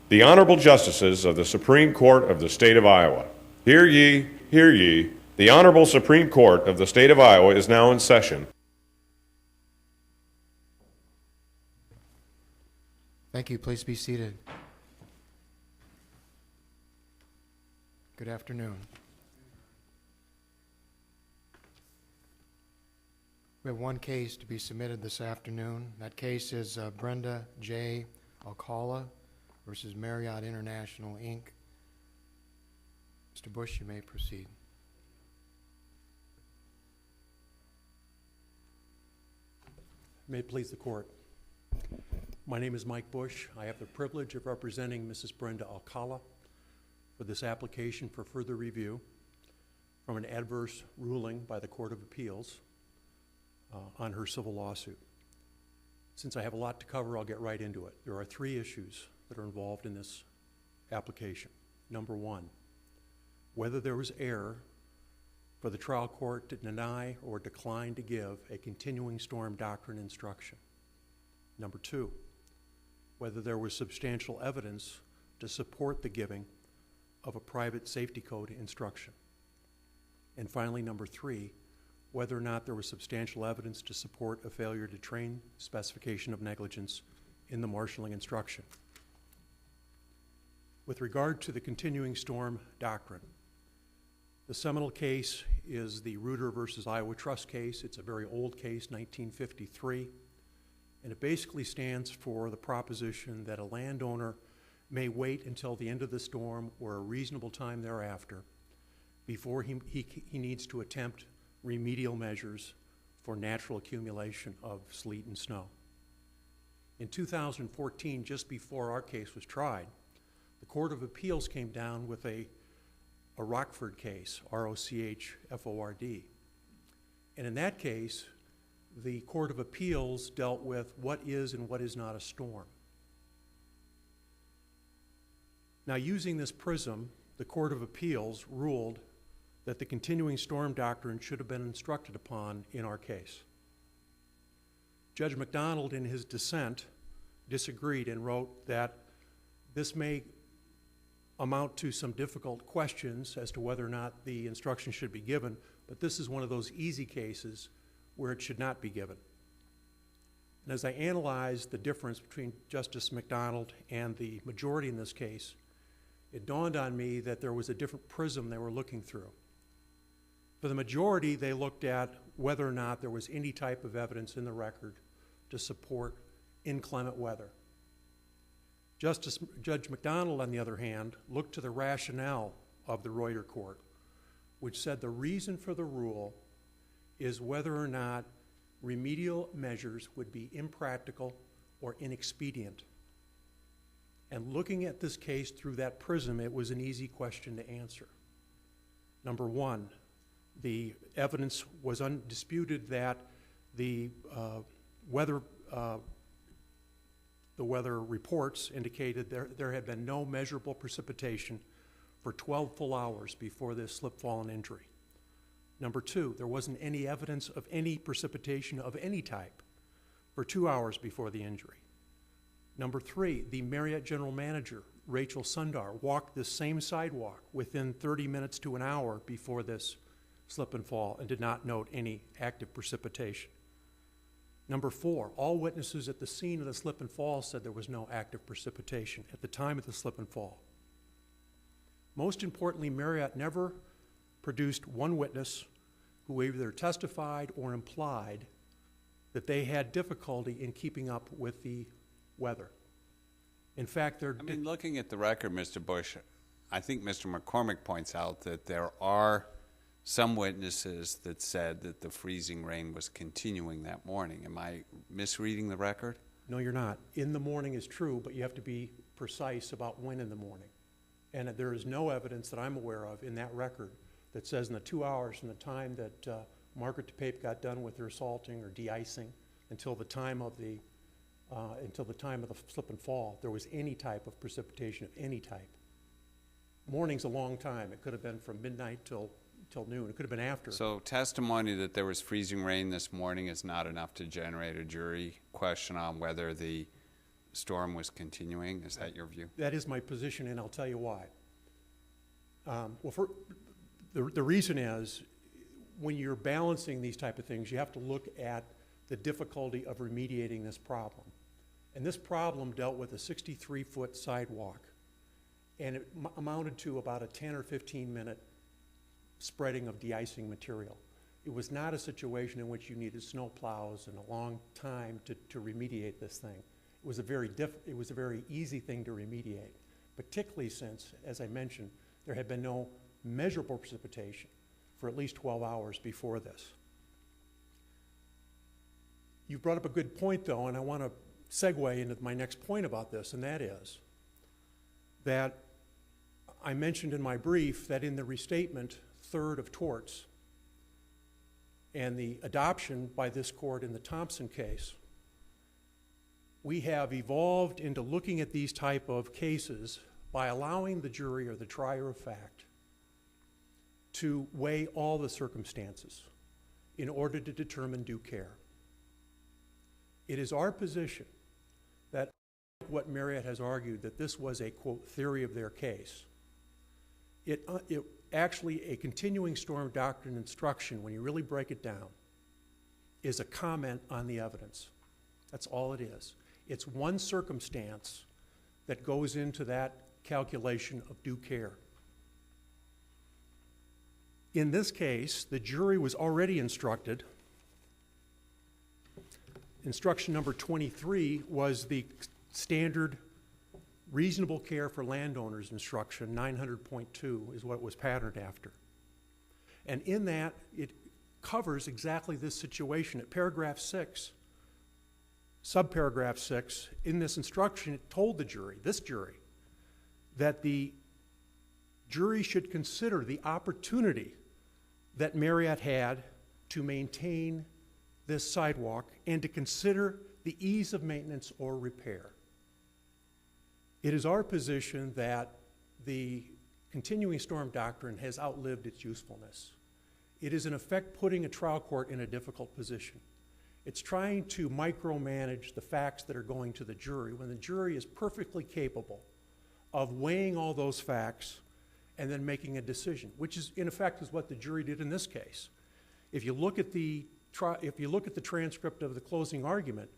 The Honorable Justices of the Supreme Court of the State of Iowa. Hear ye, hear ye. The Honorable Supreme Court of the State of Iowa is now in session. Thank you. Please be seated. Good afternoon. We have one case to be submitted this afternoon. That case is Brenda J. Alcala versus Marriott International, Inc. Mr. Bush, you may proceed. May it please the court. My name is Mike Bush. I have the privilege of representing Mrs. Brenda Alcala for this application for further review from an adverse ruling by the Court of Appeals on her civil lawsuit. Since I have a lot to cover, I'll get right into it. There are three issues that are involved in this application. Number one, whether there was error for the trial court to deny or decline to give a continuing storm doctrine instruction. Number two, whether there was substantial evidence to support the giving of a private safety code instruction. And finally, number three, whether or not there was substantial evidence to support a failure to train specification of negligence in the marshalling instruction. With regard to the continuing storm doctrine, the seminal case is the Reuter versus Iowa Trust case. It's a very old case, 1953, and it basically stands for the proposition that a landowner may wait until the end of the storm or a reasonable time thereafter before he needs to attempt remedial measures for natural accumulation of sleet and snow. In 2014, just before our case was tried, the Court of Appeals came down with a Rockford case, R-O-C-H-F-O-R-D. And in that case, the Court of Appeals dealt with what is and what is not a storm. Now, using this prism, the Court of Appeals ruled that the continuing storm doctrine should have been instructed upon in our case. Judge McDonald, in his dissent, disagreed and wrote that this may amount to some difficult questions as to whether or not the instruction should be given, but this is one of those easy cases where it should not be given. And as I analyzed the difference between Justice McDonald and the majority in this case, it dawned on me that there was a different prism they were looking through. For the majority, they looked at whether or not there was any type of evidence in the record to support inclement weather. Judge McDonald, on the other hand, looked to the rationale of the Reuter Court, which said the reason for the rule is whether or not remedial measures would be impractical or inexpedient. And looking at this case through that prism, it was an easy question to answer. Number one, the evidence was undisputed that the weather reports indicated there had been no measurable precipitation for 12 full hours before this slip, fall, and injury. Number two, there wasn't any evidence of any precipitation of any type for 2 hours before the injury. Number three, the Marriott general manager, Rachel Sundar, walked this same sidewalk within 30 minutes to an hour before this slip and fall and did not note any active precipitation. Number four, all witnesses at the scene of the slip and fall said there was no active precipitation at the time of the slip and fall. Most importantly, Marriott never produced one witness who either testified or implied that they had difficulty in keeping up with the weather. In fact, looking at the record, Mr. Bush, I think Mr. McCormick points out that there are some witnesses that said that the freezing rain was continuing that morning. Am I misreading the record? No, you're not. In the morning is true, but you have to be precise about when in the morning. And there is no evidence that I'm aware of in that record that says in the 2 hours from the time that Margaret DePape got done with her salting or de-icing until the time of the slip and fall, there was any type of precipitation of any type. Morning's a long time. It could have been from midnight till noon. It could have been after. So testimony that there was freezing rain this morning is not enough to generate a jury question on whether the storm was continuing. Is that your view? That is my position, and I'll tell you why. The reason is, when you're balancing these type of things, you have to look at the difficulty of remediating this problem. And this problem dealt with a 63-foot sidewalk, and it amounted to about a 10 or 15-minute spreading of de-icing material. It was not a situation in which you needed snow plows and a long time to remediate this thing. It was a very easy thing to remediate, particularly since, as I mentioned, there had been no measurable precipitation for at least 12 hours before this. You brought up a good point, though, and I want to segue into my next point about this, and that is that I mentioned in my brief that in the restatement, third of torts, and the adoption by this court in the Thompson case, we have evolved into looking at these type of cases by allowing the jury or the trier of fact to weigh all the circumstances in order to determine due care. It is our position that what Marriott has argued, that this was a, quote, theory of their case. It actually, a continuing storm doctrine instruction, when you really break it down, is a comment on the evidence. That's all it is. It's one circumstance that goes into that calculation of due care. In this case, the jury was already instructed. Instruction number 23 was the standard reasonable care for landowners instruction. 900.2 is what it was patterned after. And in that, it covers exactly this situation. At paragraph 6, subparagraph 6, in this instruction, it told the jury, this jury, that the jury should consider the opportunity that Marriott had to maintain this sidewalk and to consider the ease of maintenance or repair. It is our position that the continuing storm doctrine has outlived its usefulness. It is in effect putting a trial court in a difficult position. It's trying to micromanage the facts that are going to the jury when the jury is perfectly capable of weighing all those facts and then making a decision, which is in effect is what the jury did in this case. If you look at the transcript of the closing argument,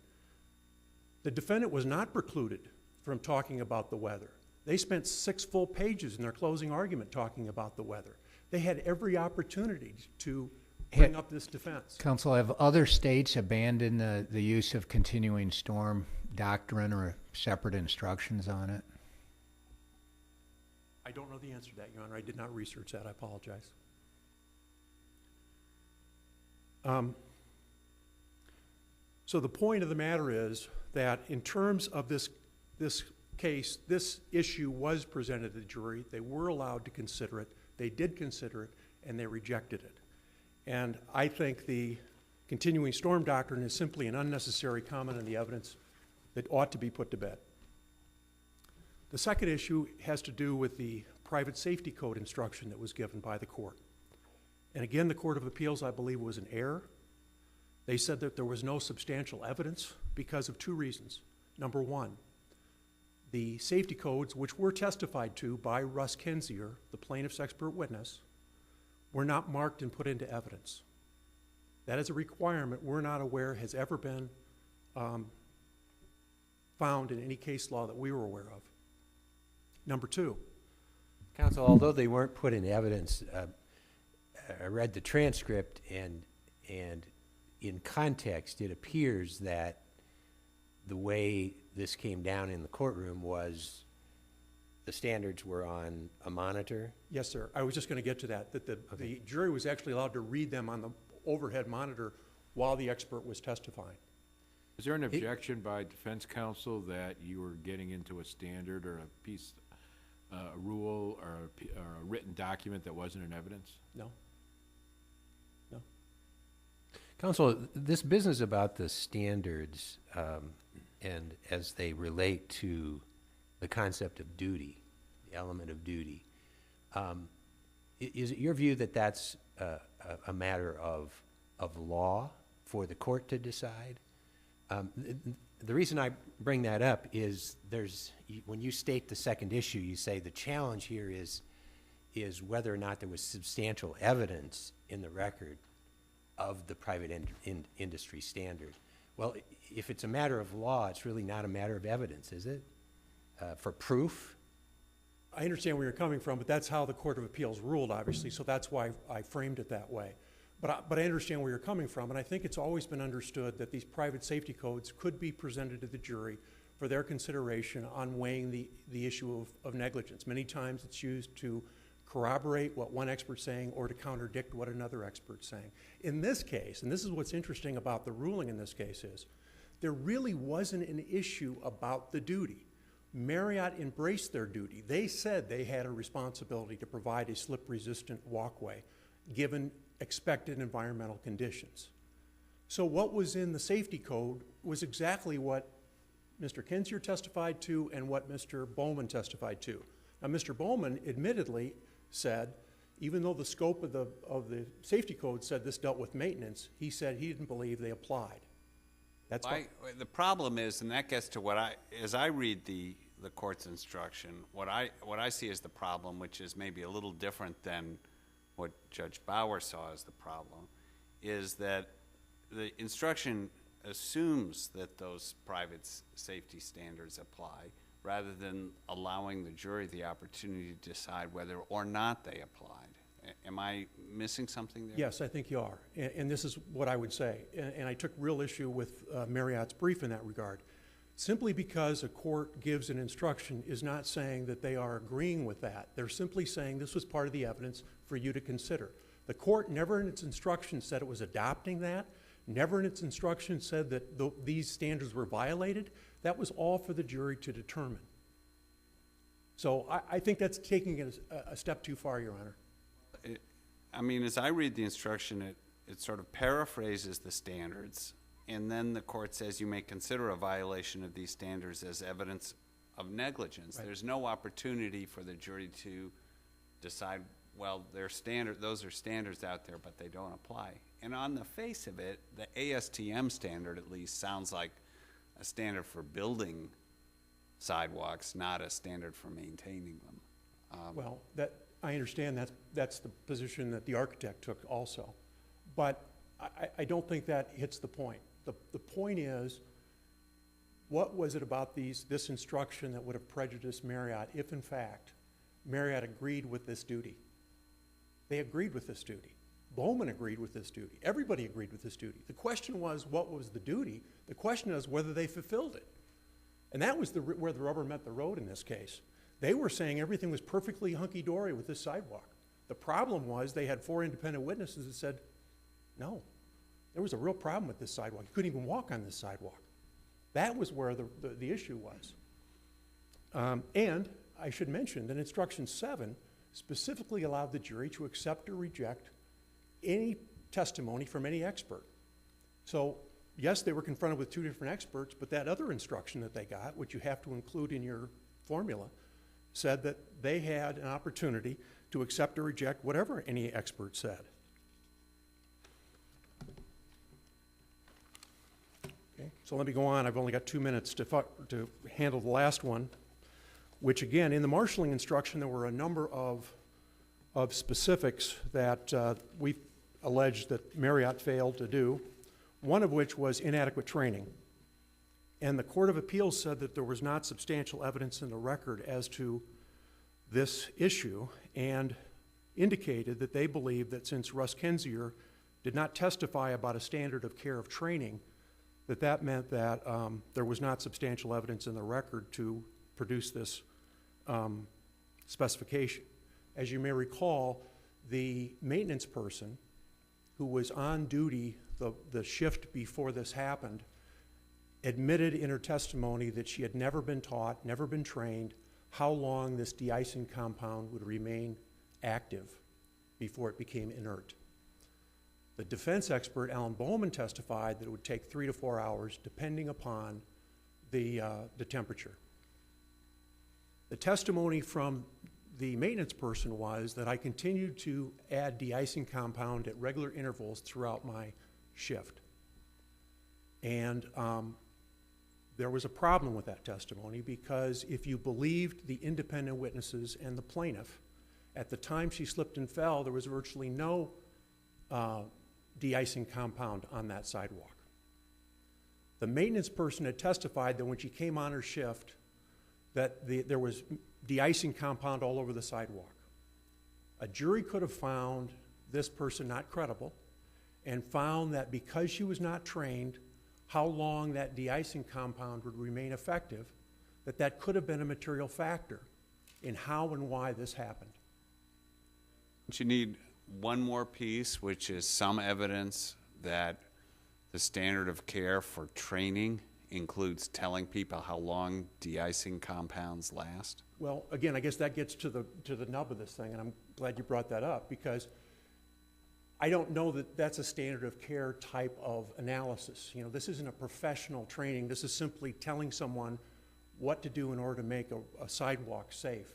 the defendant was not precluded from talking about the weather. They spent 6 full pages in their closing argument talking about the weather. They had every opportunity to bring up this defense. Counsel, have other states abandoned the use of continuing storm doctrine or separate instructions on it? I don't know the answer to that, Your Honor. I did not research that. I apologize. So the point of the matter is that in terms of this case, this issue was presented to the jury. They were allowed to consider it. They did consider it, and they rejected it. And I think the continuing storm doctrine is simply an unnecessary comment on the evidence that ought to be put to bed. The second issue has to do with the private safety code instruction that was given by the court. And again, the Court of Appeals, I believe, was an error. They said that there was no substantial evidence because of 2 reasons. Number 1, the safety codes, which were testified to by Russ Kensier, the plaintiff's expert witness, were not marked and put into evidence. That is a requirement we're not aware has ever been found in any case law that we were aware of. Number 2. Counsel, although they weren't put in evidence, I read the transcript, and in context, it appears that the way this came down in the courtroom was the standards were on a monitor. Yes, sir. I was just going to get to that, the jury was actually allowed to read them on the overhead monitor while the expert was testifying. Is there an objection by defense counsel that you were getting into a standard or a piece, a rule or a written document that wasn't in evidence? No. No. Counsel, this business about the standards and as they relate to the concept of duty, the element of duty, is it your view that that's a matter of law for the court to decide? The reason I bring that up is when you state the second issue, you say the challenge here is whether or not there was substantial evidence in the record of the private industry standard. Well, if it's a matter of law, it's really not a matter of evidence, is it? For proof? I understand where you're coming from, but that's how the Court of Appeals ruled, obviously, so that's why I framed it that way. But I understand where you're coming from, and I think it's always been understood that these private safety codes could be presented to the jury for their consideration on weighing the issue of negligence. Many times it's used to corroborate what one expert's saying or to contradict what another expert's saying. In this case, and this is what's interesting about the ruling in this case, is there really wasn't an issue about the duty. Marriott embraced their duty. They said they had a responsibility to provide a slip-resistant walkway given expected environmental conditions. So what was in the safety code was exactly what Mr. Kinzier testified to and what Mr. Bowman testified to. Now, Mr. Bowman admittedly said, even though the scope of the safety code said this dealt with maintenance, he said he didn't believe they applied. That's The problem is, and that gets to as I read the court's instruction, what I see as the problem, which is maybe a little different than what Judge Bauer saw as the problem, is that the instruction assumes that those private safety standards apply, rather than allowing the jury the opportunity to decide whether or not they applied. Am I missing something there? Yes, I think you are. And this is what I would say. And I took real issue with Marriott's brief in that regard. Simply because a court gives an instruction is not saying that they are agreeing with that. They're simply saying this was part of the evidence for you to consider. The court never in its instruction said it was adopting that, never in its instruction said that these standards were violated. That was all for the jury to determine. So I think that's taking it a step too far, Your Honor. I mean, as I read the instruction, it sort of paraphrases the standards, and then the court says you may consider a violation of these standards as evidence of negligence. Right. There's no opportunity for the jury to decide, well, those are standards out there, but they don't apply. And on the face of it, the ASTM standard at least sounds like a standard for building sidewalks, not a standard for maintaining them. Well, I understand that's the position that the architect took also. But I don't think that hits the point. The point is, what was it about this instruction that would have prejudiced Marriott if, in fact, Marriott agreed with this duty? They agreed with this duty. Bowman agreed with this duty. Everybody agreed with this duty. The question was, what was the duty? The question is whether they fulfilled it. And that was where the rubber met the road in this case. They were saying everything was perfectly hunky-dory with this sidewalk. The problem was they had 4 independent witnesses that said, no, there was a real problem with this sidewalk. You couldn't even walk on this sidewalk. That was where the issue was. And I should mention that Instruction 7 specifically allowed the jury to accept or reject any testimony from any expert. So, yes, they were confronted with 2 different experts, but that other instruction that they got, which you have to include in your formula, said that they had an opportunity to accept or reject whatever any expert said. Okay, so let me go on. I've only got 2 minutes to handle the last one, which again, in the marshalling instruction, there were a number of specifics that we alleged that Marriott failed to do, one of which was inadequate training. And the Court of Appeals said that there was not substantial evidence in the record as to this issue and indicated that they believed that since Russ Kinzier did not testify about a standard of care of training, that meant that there was not substantial evidence in the record to produce this specification. As you may recall, the maintenance person who was on duty the shift before this happened admitted in her testimony that she had never been taught, never been trained, how long this de-icing compound would remain active before it became inert. The defense expert, Alan Bowman, testified that it would take 3 to 4 hours depending upon the temperature. The testimony from the maintenance person was that I continued to add de-icing compound at regular intervals throughout my shift. And there was a problem with that testimony because if you believed the independent witnesses and the plaintiff, at the time she slipped and fell, there was virtually no de-icing compound on that sidewalk. The maintenance person had testified that when she came on her shift, that there was de-icing compound all over the sidewalk. A jury could have found this person not credible and found that because she was not trained, how long that de-icing compound would remain effective, that could have been a material factor in how and why this happened. But you need one more piece, which is some evidence that the standard of care for training includes telling people how long de-icing compounds last. Well, again, I guess that gets to the nub of this thing, and I'm glad you brought that up, because I don't know that that's a standard of care type of analysis. You know, this isn't a professional training. This is simply telling someone what to do in order to make a sidewalk safe.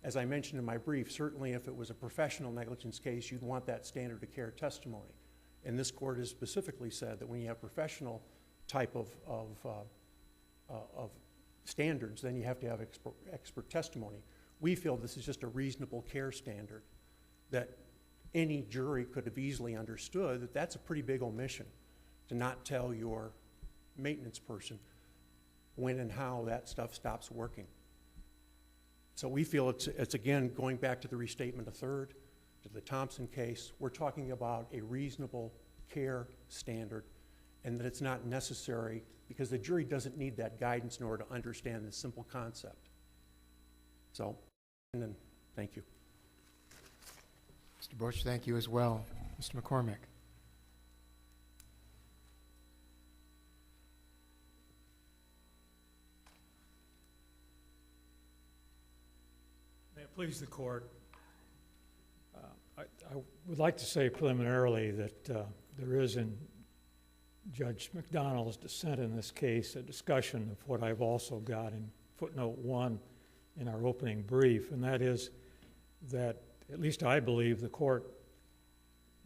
As I mentioned in my brief, certainly if it was a professional negligence case, you'd want that standard of care testimony. And this court has specifically said that when you have professional type of standards, then you have to have expert testimony. We feel this is just a reasonable care standard that any jury could have easily understood that that's a pretty big omission to not tell your maintenance person when and how that stuff stops working. So we feel it's again, going back to the restatement of third, to the Thompson case, we're talking about a reasonable care standard, and that it's not necessary because the jury doesn't need that guidance in order to understand this simple concept. So, and then, thank you. Mr. Bush, thank you as well. Mr. McCormick. May it please the court, I would like to say preliminarily that there is in Judge McDonald's dissent in this case a discussion of what I've also got in footnote 1 in our opening brief, and that is that at least I believe the court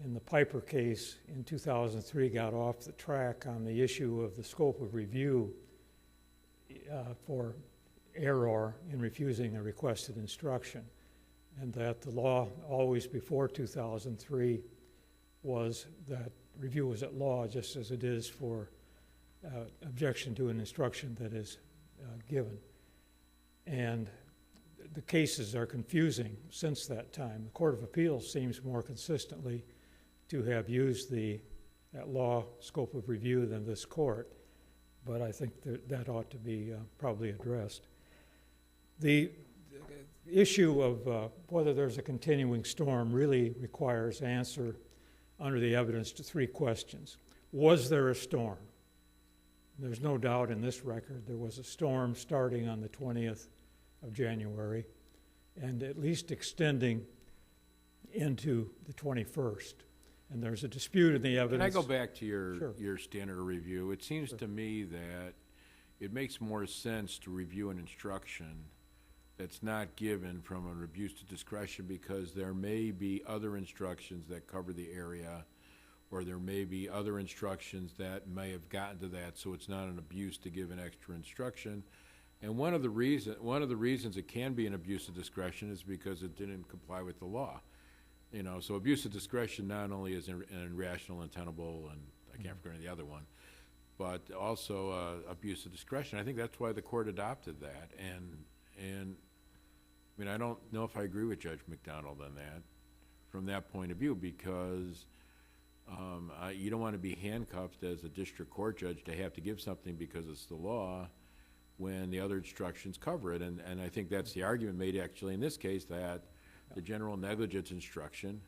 in the Piper case in 2003 got off the track on the issue of the scope of review for error in refusing a requested instruction, and that the law always before 2003 was that review was at law just as it is for objection to an instruction that is given. And the cases are confusing since that time. The Court of Appeals seems more consistently to have used that law scope of review than this court, but I think that ought to be probably addressed. The issue of whether there's a continuing storm really requires answer under the evidence to 3 questions. Was there a storm? There's no doubt in this record there was a storm starting on the 20th of January and at least extending into the 21st. And there's a dispute in the evidence. Can I go back to Sure. your standard of review? It seems to me that it makes more sense to review an instruction that's not given from an abuse of discretion because there may be other instructions that cover the area, or there may be other instructions that may have gotten to that, so it's not an abuse to give an extra instruction. And one of the reasons it can be an abuse of discretion is because it didn't comply with the law. You know, so abuse of discretion not only is an irrational, untenable, and I can't forget the other one, but also abuse of discretion. I think that's why the court adopted that. And I mean, I don't know if I agree with Judge McDonald on that from that point of view, because you don't want to be handcuffed as a district court judge to have to give something because it's the law when the other instructions cover it. And I think that's the argument made actually in this case, that the general negligence instruction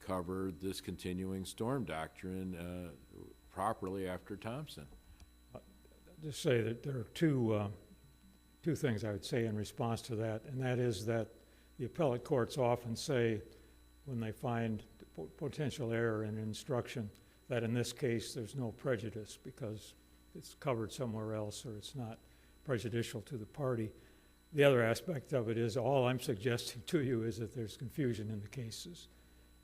covered this continuing storm doctrine properly after Thompson. Just say that there are two things I would say in response to that, and that is that the appellate courts often say when they find potential error in instruction that in this case there's no prejudice because it's covered somewhere else or it's not prejudicial to the party. The other aspect of it is all I'm suggesting to you is that there's confusion in the cases,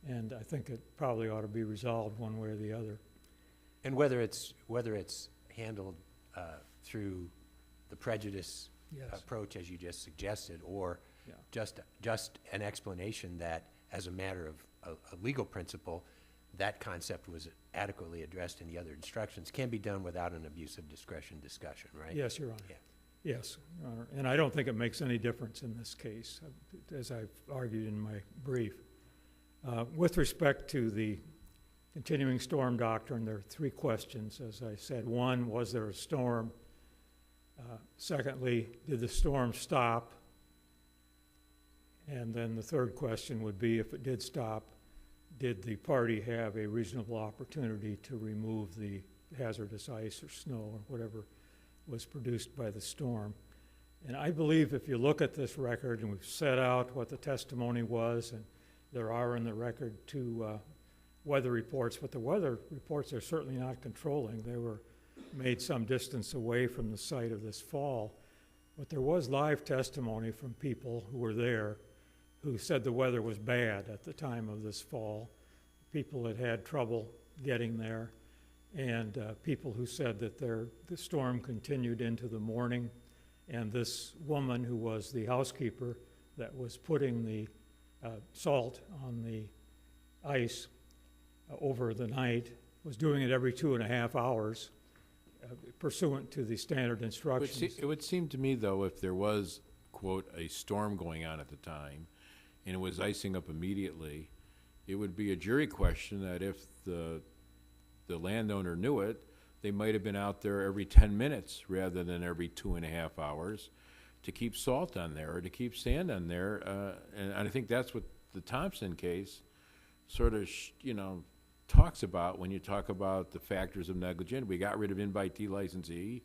and I think it probably ought to be resolved one way or the other. And whether it's handled through the prejudice Yes. approach as you just suggested, or Yeah. just an explanation that, as a matter of a legal principle, that concept was adequately addressed in the other instructions, can be done without an abuse of discretion discussion, right? Yes, Your Honor. Yeah. Yes, Your Honor. And I don't think it makes any difference in this case, as I've argued in my brief. With respect to the continuing storm doctrine, there are three questions, as I said. One, was there a storm? Secondly, did the storm stop? And then the third question would be, if it did stop, did the party have a reasonable opportunity to remove the hazardous ice or snow or whatever was produced by the storm? And I believe if you look at this record, and we've set out what the testimony was, and there are in the record two weather reports, but the weather reports are certainly not controlling. They were made some distance away from the site of this fall. But there was live testimony from people who were there who said the weather was bad at the time of this fall. People that had trouble getting there, and people who said that the storm continued into the morning. And this woman who was the housekeeper that was putting the salt on the ice over the night was doing it every 2.5 hours pursuant to the standard instructions. It would seem to me, though, if there was, quote, a storm going on at the time, and it was icing up immediately, it would be a jury question that if the landowner knew it, they might have been out there every 10 minutes rather than every 2.5 hours to keep salt on there or to keep sand on there. And I think that's what the Thompson case sort of, talks about when you talk about the factors of negligence. We got rid of invitee licensee,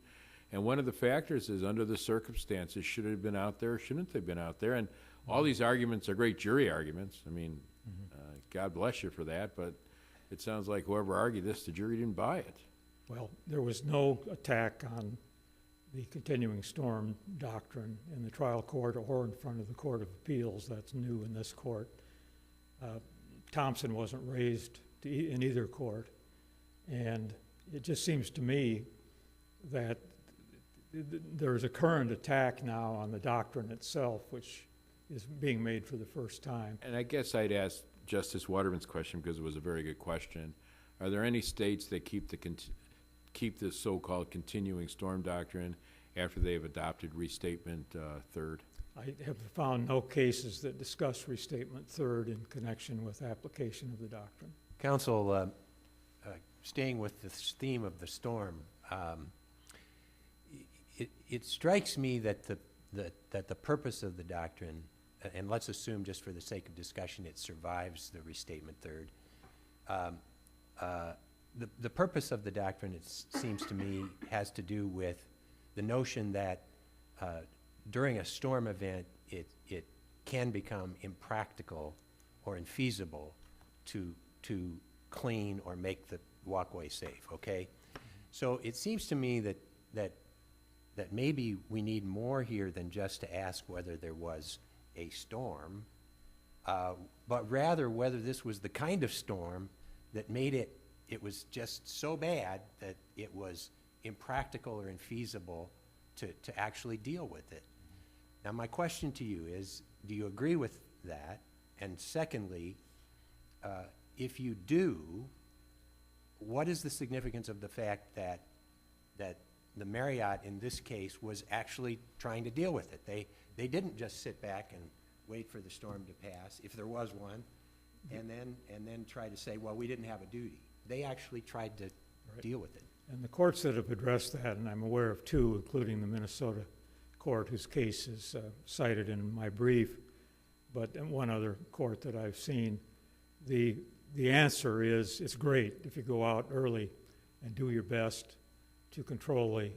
and one of the factors is under the circumstances, should it have been out there or shouldn't they have been out there? And all these arguments are great jury arguments. I mean, God bless you for that, but it sounds like whoever argued this, the jury didn't buy it. Well, there was no attack on the continuing storm doctrine in the trial court or in front of the Court of Appeals. That's new in this court. Thompson wasn't raised in either court, and it just seems to me that there's a current attack now on the doctrine itself, which is being made for the first time. And I guess I'd ask Justice Waterman's question because it was a very good question. Are there any states that keep this so-called continuing storm doctrine after they've adopted restatement third? I have found no cases that discuss restatement third in connection with application of the doctrine. Counsel, staying with the theme of the storm, it strikes me that the purpose of the doctrine, and let's assume just for the sake of discussion it survives the restatement third, the purpose of the doctrine, it seems to me, has to do with the notion that during a storm event it can become impractical or infeasible to clean or make the walkway safe, okay? So it seems to me that maybe we need more here than just to ask whether there was a storm, but rather whether this was the kind of storm that made it was just so bad that it was impractical or infeasible to actually deal with it. Now my question to you is, do you agree with that? And secondly, if you do, what is the significance of the fact that the Marriott in this case was actually trying to deal with it? They didn't just sit back and wait for the storm to pass, if there was one, and then try to say, well, we didn't have a duty. They actually tried to deal with it. And the courts that have addressed that, and I'm aware of two, including the Minnesota court whose case is cited in my brief, but in one other court that I've seen, the answer is it's great if you go out early and do your best to control the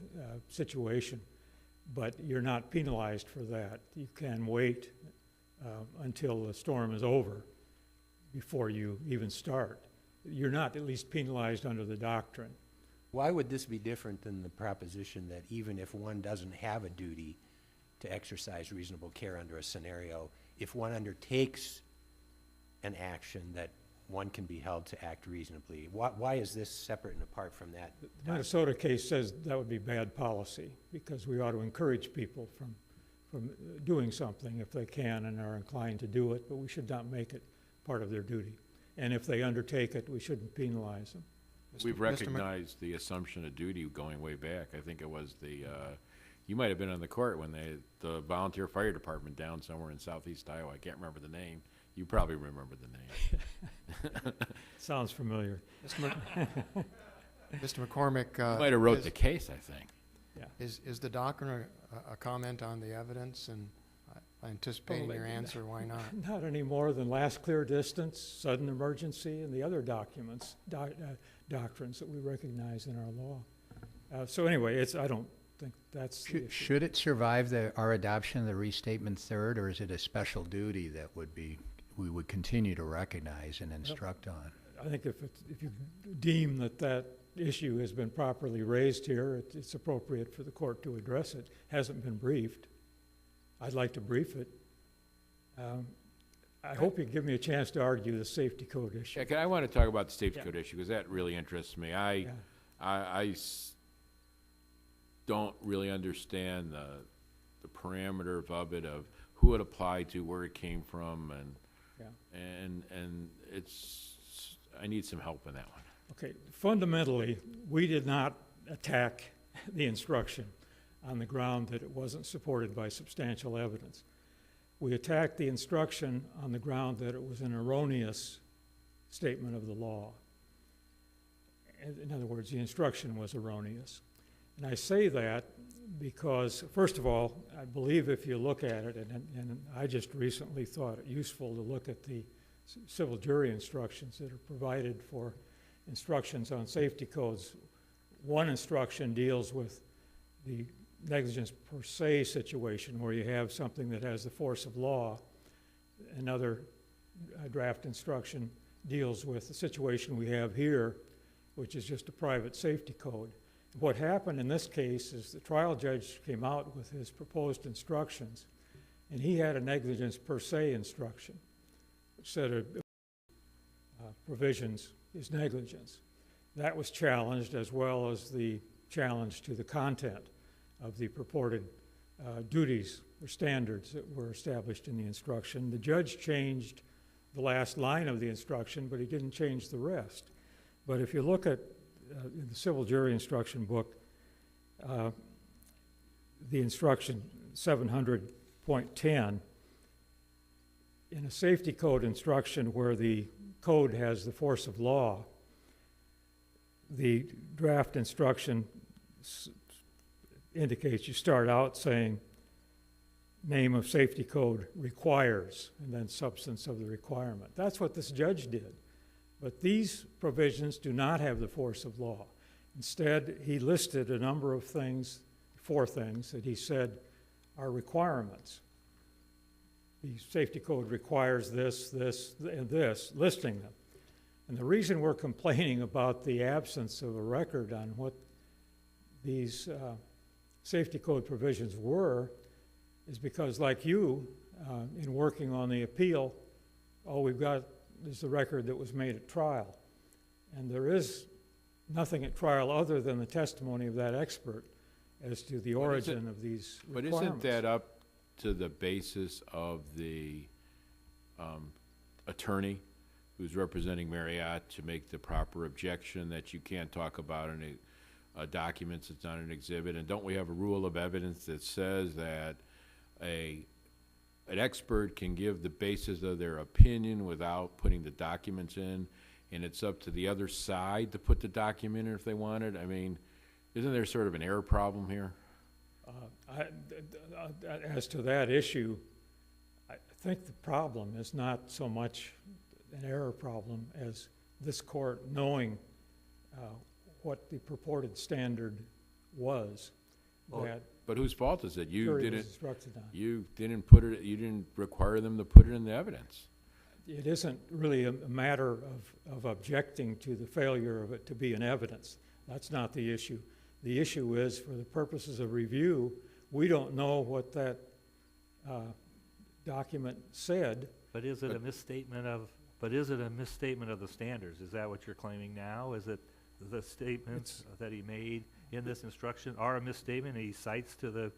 situation, but you're not penalized for that. You can wait until the storm is over before you even start. You're not at least penalized under the doctrine. Why would this be different than the proposition that even if one doesn't have a duty to exercise reasonable care under a scenario, if one undertakes an action that one can be held to act reasonably. Why is this separate and apart from that? The Minnesota case says that would be bad policy, because we ought to encourage people from doing something if they can and are inclined to do it, but we should not make it part of their duty. And if they undertake it, we shouldn't penalize them. We've Mr. recognized the assumption of duty going way back. I think it was you might have been on the court when the volunteer fire department down somewhere in southeast Iowa. I can't remember the name. You probably remember the name. Sounds familiar. Mr. McCormick. You might have wrote the case, I think. Is the doctrine a comment on the evidence? And anticipating your answer, why not? Not any more than last clear distance, sudden emergency, and the other doctrines that we recognize in our law. So anyway, I don't think that's the issue. Should it survive our adoption of the restatement third, or is it a special duty that we would continue to recognize and instruct on? I think if you deem that issue has been properly raised here, it's appropriate for the court to address it. Hasn't been briefed. I'd like to brief it. I hope you give me a chance to argue the safety code issue. Yeah, I want to talk about the safety code issue because that really interests me. I don't really understand the parameters of it, of who it applied to, where it came from, and I need some help in that one. Okay, fundamentally, we did not attack the instruction on the ground that it wasn't supported by substantial evidence. We attacked the instruction on the ground that it was an erroneous statement of the law. In other words, the instruction was erroneous. And I say that because, first of all, I believe if you look at it, and I just recently thought it useful to look at the civil jury instructions that are provided for instructions on safety codes. One instruction deals with the negligence per se situation where you have something that has the force of law. Another draft instruction deals with the situation we have here, which is just a private safety code. What happened in this case is the trial judge came out with his proposed instructions, and he had a negligence per se instruction, which said provisions is negligence. That was challenged, as well as the challenge to the content of the purported duties or standards that were established in the instruction. The judge changed the last line of the instruction, but he didn't change the rest. But if you look at in the civil jury instruction book, the instruction 700.10, in a safety code instruction where the code has the force of law, the draft instruction indicates you start out saying name of safety code requires, and then substance of the requirement. That's what this judge did. But these provisions do not have the force of law. Instead, he listed a number of things, 4 things, that he said are requirements. The safety code requires this, this, and this, listing them. And the reason we're complaining about the absence of a record on what these safety code provisions were is because, like you, in working on the appeal, all we've got is the record that was made at trial. And there is nothing at trial other than the testimony of that expert as to the origin of these requirements. But isn't that up to the basis of the attorney who's representing Marriott to make the proper objection that you can't talk about any documents that's not an exhibit? And don't we have a rule of evidence that says that an expert can give the basis of their opinion without putting the documents in, and it's up to the other side to put the document in if they want it? I mean, isn't there sort of an error problem here? As to that issue, I think the problem is not so much an error problem as this court knowing what the purported standard was. But whose fault is it? You didn't put it. You didn't require them to put it in the evidence. It isn't really a matter of objecting to the failure of it to be in evidence. That's not the issue. The issue is, for the purposes of review, we don't know what that document said. But is it a misstatement of But is it a misstatement of the standards? Is that what you're claiming now? Is it the statements that he made in this instruction are a misstatement, and he cites to the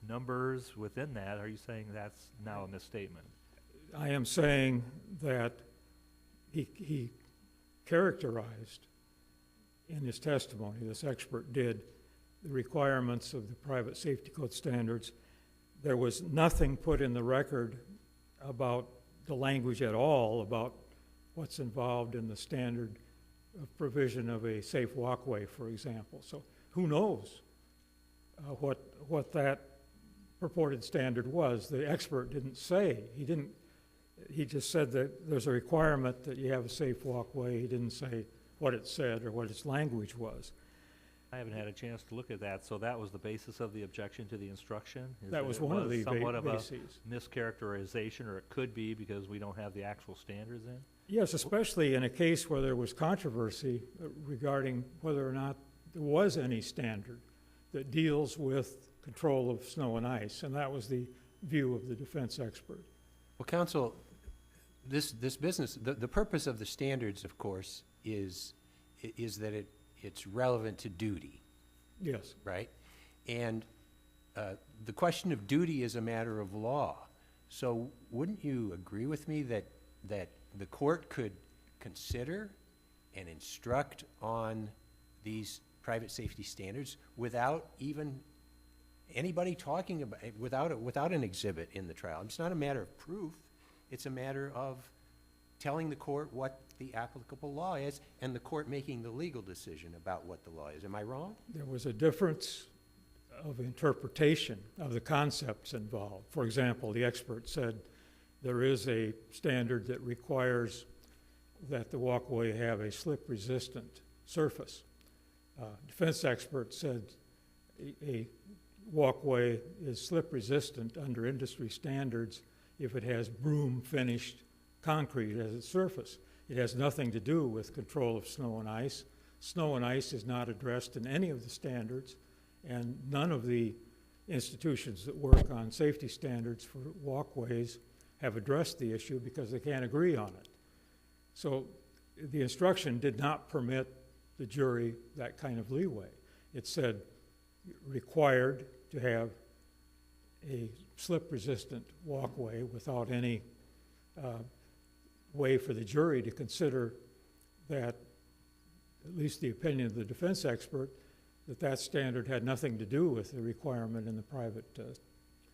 numbers within that? Are you saying that's now a misstatement? I am saying that he characterized in his testimony, this expert did, the requirements of the private safety code standards. There was nothing put in the record about the language at all about what's involved in the standard of provision of a safe walkway, for example. So who knows what that purported standard was? The expert didn't say. He just said that there's a requirement that you have a safe walkway. He didn't say what it said or what its language was. I haven't had a chance to look at that, so that was the basis of the objection to the instruction? Is That was it one of the somewhat of a bases. mischaracterization, or it could be because we don't have the actual standards in? Yes, especially in a case where there was controversy regarding whether or not there was any standard that deals with control of snow and ice, and that was the view of the defense expert. Well, counsel, this business, the purpose of the standards, of course, is that it's relevant to duty, Yes. right? And the question of duty is a matter of law. So wouldn't you agree with me that the court could consider and instruct on these private safety standards without even anybody talking about it, without an exhibit in the trial? It's not a matter of proof. It's a matter of telling the court what the applicable law is and the court making the legal decision about what the law is. Am I wrong? There was a difference of interpretation of the concepts involved. For example, the expert said there is a standard that requires that the walkway have a slip-resistant surface. Defense expert said a walkway is slip-resistant under industry standards if it has broom-finished concrete as its surface. It has nothing to do with control of snow and ice. Snow and ice is not addressed in any of the standards, and none of the institutions that work on safety standards for walkways have addressed the issue because they can't agree on it. So the instruction did not permit the jury that kind of leeway. It said required to have a slip-resistant walkway without any way for the jury to consider that, at least the opinion of the defense expert, that standard had nothing to do with the requirement in the private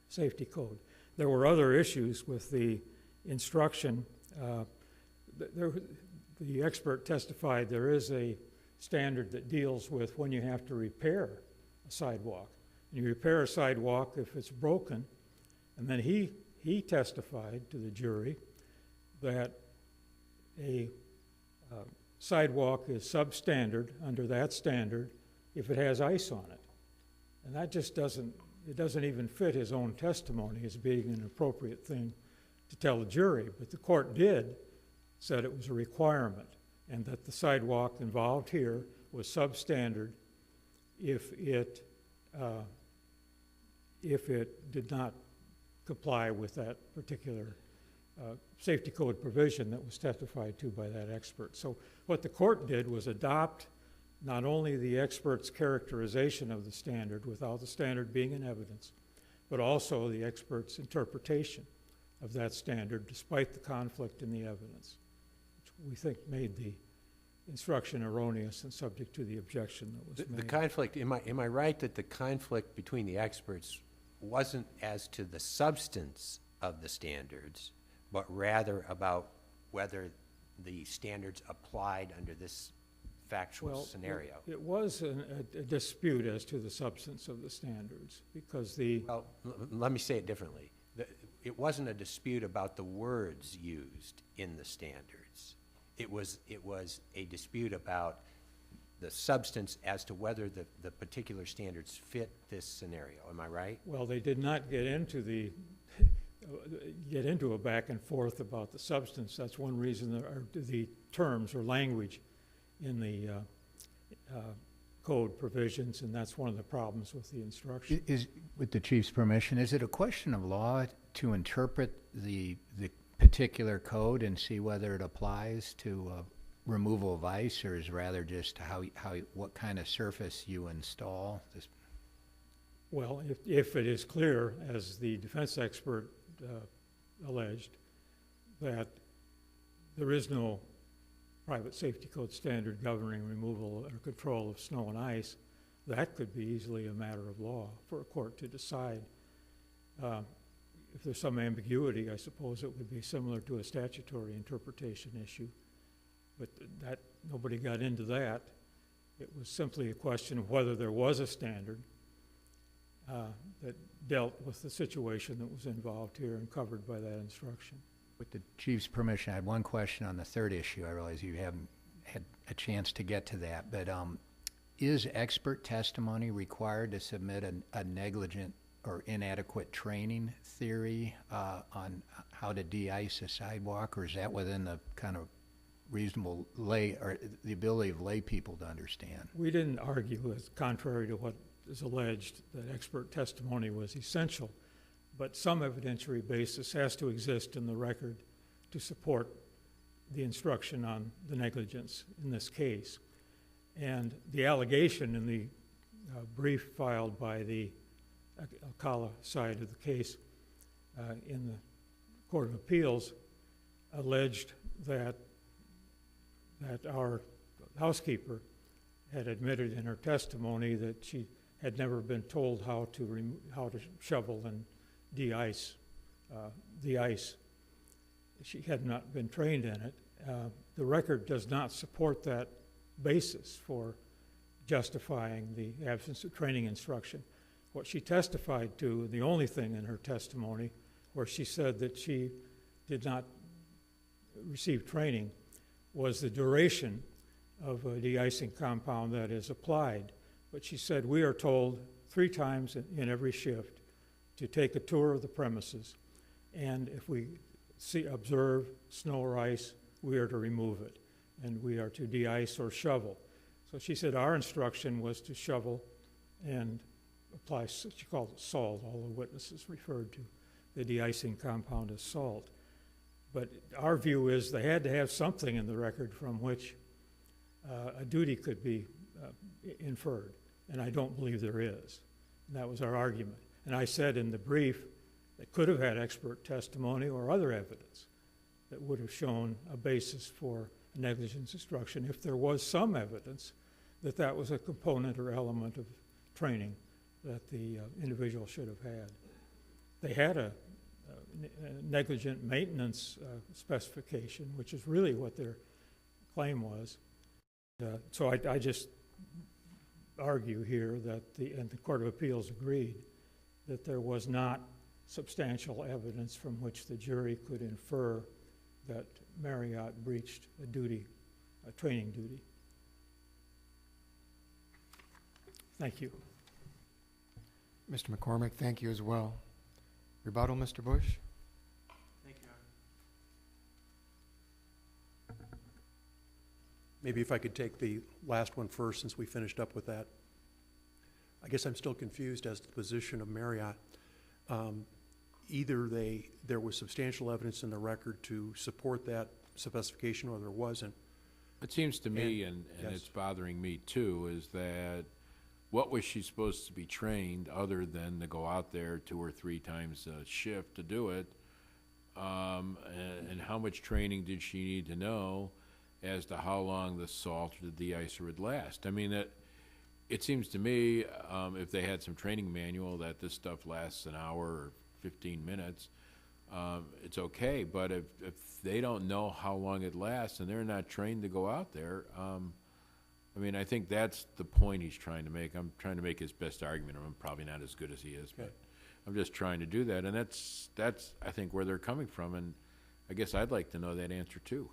safety code. There were other issues with the instruction. The expert testified there is a standard that deals with when you have to repair a sidewalk. You repair a sidewalk if it's broken, and then he testified to the jury that a sidewalk is substandard under that standard if it has ice on it. And that just doesn't even fit his own testimony as being an appropriate thing to tell the jury. But the court said it was a requirement, and that the sidewalk involved here was substandard if it did not comply with that particular safety code provision that was testified to by that expert. So what the court did was adopt not only the expert's characterization of the standard without the standard being in evidence, but also the expert's interpretation of that standard despite the conflict in the evidence, which we think made the instruction erroneous and subject to the objection that was made. The conflict, am I right that the conflict between the experts wasn't as to the substance of the standards, but rather about whether the standards applied under this factual scenario? It was a dispute as to the substance of the standards because Well, let me say it differently. It wasn't a dispute about the words used in the standards. It was a dispute about the substance as to whether the particular standards fit this scenario. Am I right? Well, they did not get into a back and forth about the substance. That's one reason the terms or language in the code provisions, and that's one of the problems with the instruction. With the chief's permission, is it a question of law to interpret the particular code and see whether it applies to removal of ice, or is rather just what kind of surface you install? Well, if it is clear, as the defense expert alleged, that there is no private safety code standard governing removal or control of snow and ice, that could be easily a matter of law for a court to decide. If there's some ambiguity, I suppose it would be similar to a statutory interpretation issue. But that, nobody got into that. It was simply a question of whether there was a standard that dealt with the situation that was involved here and covered by that instruction. With the Chief's permission, I had one question on the third issue. I realize you haven't had a chance to get to that, but is expert testimony required to submit a negligent or inadequate training theory on how to de-ice a sidewalk, or is that within the kind of reasonable lay, or the ability of lay people to understand? We didn't argue, as contrary to what is alleged, that expert testimony was essential, but some evidentiary basis has to exist in the record to support the instruction on the negligence in this case. And the allegation in the brief filed by the Alcala side of the case in the Court of Appeals alleged that our housekeeper had admitted in her testimony that she had never been told how to shovel and de-ice the ice. She had not been trained in it. The record does not support that basis for justifying the absence of training instruction. What she testified to, the only thing in her testimony where she said that she did not receive training, was the duration of a de-icing compound that is applied. But she said, we are told 3 times in every shift to take a tour of the premises, and if we observe snow or ice, we are to remove it, and we are to de-ice or shovel. So she said our instruction was to shovel and apply, she called it salt. All the witnesses referred to the de-icing compound as salt. But our view is they had to have something in the record from which a duty could be inferred, and I don't believe there is. And that was our argument. And I said in the brief that could have had expert testimony or other evidence that would have shown a basis for negligence instruction if there was some evidence that that was a component or element of training that the individual should have had. They had a negligent maintenance specification, which is really what their claim was. So I just argue here that and the Court of Appeals agreed that there was not substantial evidence from which the jury could infer that Marriott breached a training duty. Thank you. Mr. McCormick, thank you as well. Rebuttal, Mr. Bush? Thank you. Maybe if I could take the last one first, since we finished up with that. I guess I'm still confused as to the position of Marriott. Either there was substantial evidence in the record to support that specification, or there wasn't. It seems to me, and yes. it's bothering me too, is that what was she supposed to be trained other than to go out there 2 or 3 times a shift to do it? And how much training did she need to know as to how long the salt or the de-icer would last? I mean, it seems to me, if they had some training manual that this stuff lasts an hour or 15 minutes, it's okay. But if they don't know how long it lasts and they're not trained to go out there, I mean, I think that's the point he's trying to make. I'm trying to make his best argument. I'm probably not as good as he is, but I'm just trying to do that. And that's I think, where they're coming from. And I guess I'd like to know that answer too.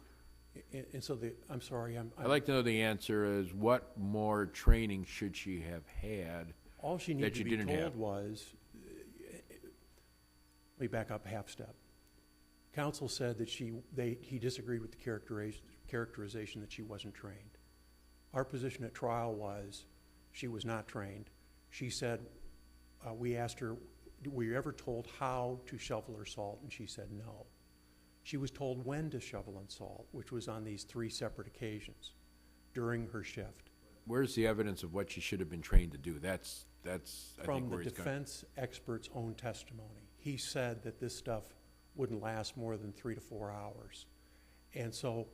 And so I'm sorry, I'd like to know the answer is, what more training should she have had? All she needed that to you be didn't told have? was, let me back up a half step. Counsel said that he disagreed with the characterization that she wasn't trained. Our position at trial was she was not trained. She said, we asked her, were you ever told how to shovel or salt? And she said no. She was told when to shovel and salt, which was on these 3 separate occasions during her shift. Where's the evidence of what she should have been trained to do? That's I From think the where he's going. defense expert's own testimony. He said that this stuff wouldn't last more than 3 to 4 hours. And so,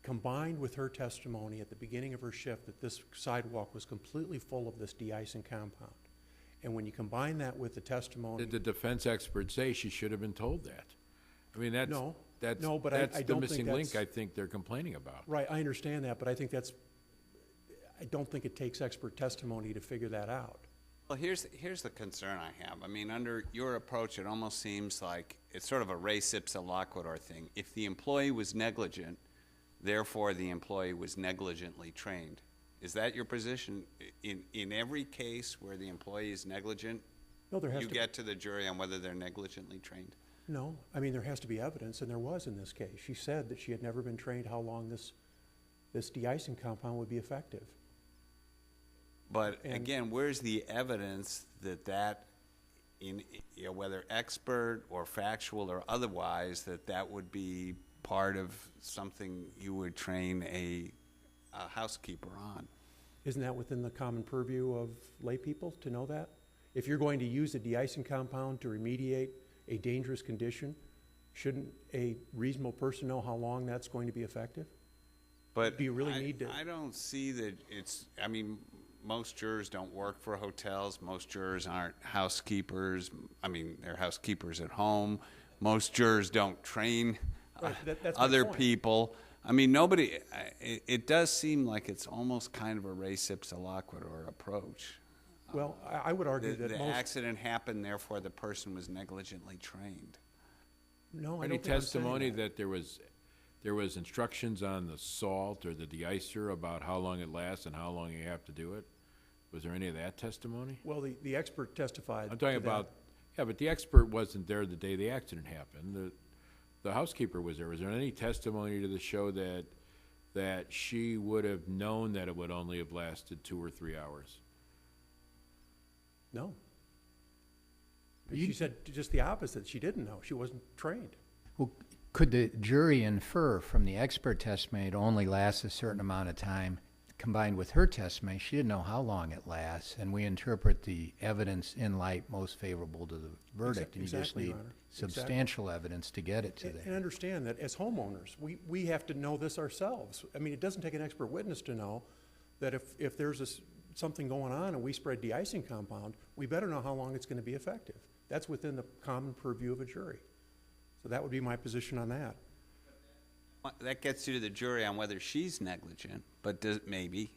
combined with her testimony at the beginning of her shift that this sidewalk was completely full of this de-icing compound, and when you combine that with the testimony... Did the defense expert say she should have been told that? I mean, that's No. that's No, but that's I the don't think missing link that's- I think they're complaining about. Right, I understand that, but I think I don't think it takes expert testimony to figure that out. Well, here's the concern I have. I mean, under your approach, it almost seems like it's sort of a res ipsa loquitur thing. If the employee was negligent, therefore the employee was negligently trained. Is that your position? In every case where the employee is negligent, No, there has you to get to the jury on whether they're negligently trained? No, I mean, there has to be evidence, and there was in this case. She said that she had never been trained how long this de-icing compound would be effective. But And- again, where's the evidence that whether expert or factual or otherwise, that would be part of something you would train a housekeeper on? Isn't that within the common purview of lay people to know that? If you're going to use a de-icing compound to remediate a dangerous condition, shouldn't a reasonable person know how long that's going to be effective? But Do you really need to- I don't see that I mean, most jurors don't work for hotels. Most jurors aren't housekeepers. I mean, they're housekeepers at home. Most jurors don't train Right, that's my other point. people. I mean, nobody, it does seem like it's almost kind of a res ipsa loquitur approach. Well, I would argue that The most... accident happened, therefore the person was negligently trained. No, I Any don't think I'm saying testimony that. that there was instructions on the salt or the de-icer about how long it lasts and how long you have to do it? Was there any of that testimony? Well, the expert testified I'm talking to that. about, yeah, but the expert wasn't there the day the accident happened. The housekeeper was there. Was there any testimony to the show that she would have known that it would only have lasted 2 or 3 hours? No. She said just the opposite. She didn't know. She wasn't trained. Well, could the jury infer from the expert testimony it only lasts a certain amount of time, combined with her testimony, she didn't know how long it lasts, and we interpret the evidence in light most favorable to the verdict, and you just Exactly, need Your Honor. substantial evidence to get it to And there. understand that as homeowners, we have to know this ourselves. I mean, it doesn't take an expert witness to know that if there's something going on and we spread de-icing compound, we better know how long it's going to be effective. That's within the common purview of a jury. So that would be my position on that. That gets you to the jury on whether she's negligent, but maybe,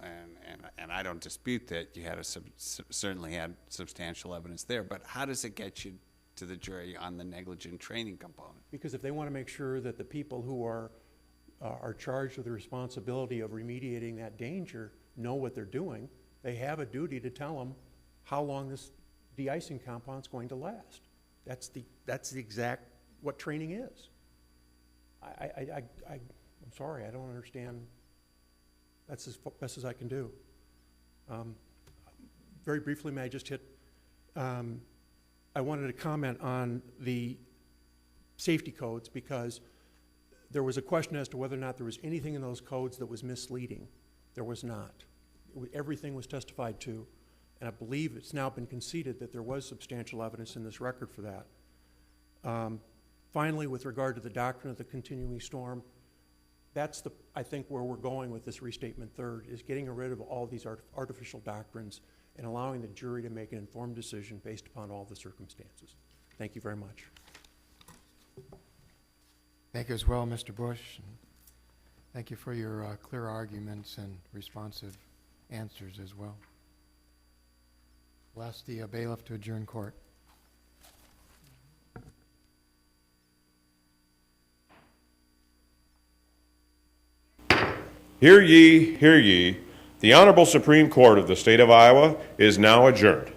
and I don't dispute that you had certainly had substantial evidence there, but how does it get you to the jury on the negligent training component? Because if they want to make sure that the people who are charged with the responsibility of remediating that danger know what they're doing, they have a duty to tell them how long this de-icing compound is going to last. That's the exact what training is. I'm sorry, I don't understand. That's as best as I can do. Very briefly, may I just hit, I wanted to comment on the safety codes because there was a question as to whether or not there was anything in those codes that was misleading. There was not. Everything was testified to, and I believe it's now been conceded that there was substantial evidence in this record for that. Finally, with regard to the doctrine of the continuing storm, that's I think where we're going with this restatement third, is getting rid of all these artificial doctrines and allowing the jury to make an informed decision based upon all the circumstances. Thank you very much. Thank you as well, Mr. Bush. And thank you for your clear arguments and responsive answers as well. We'll ask the bailiff to adjourn court. Hear ye, hear ye. The Honorable Supreme Court of the State of Iowa is now adjourned.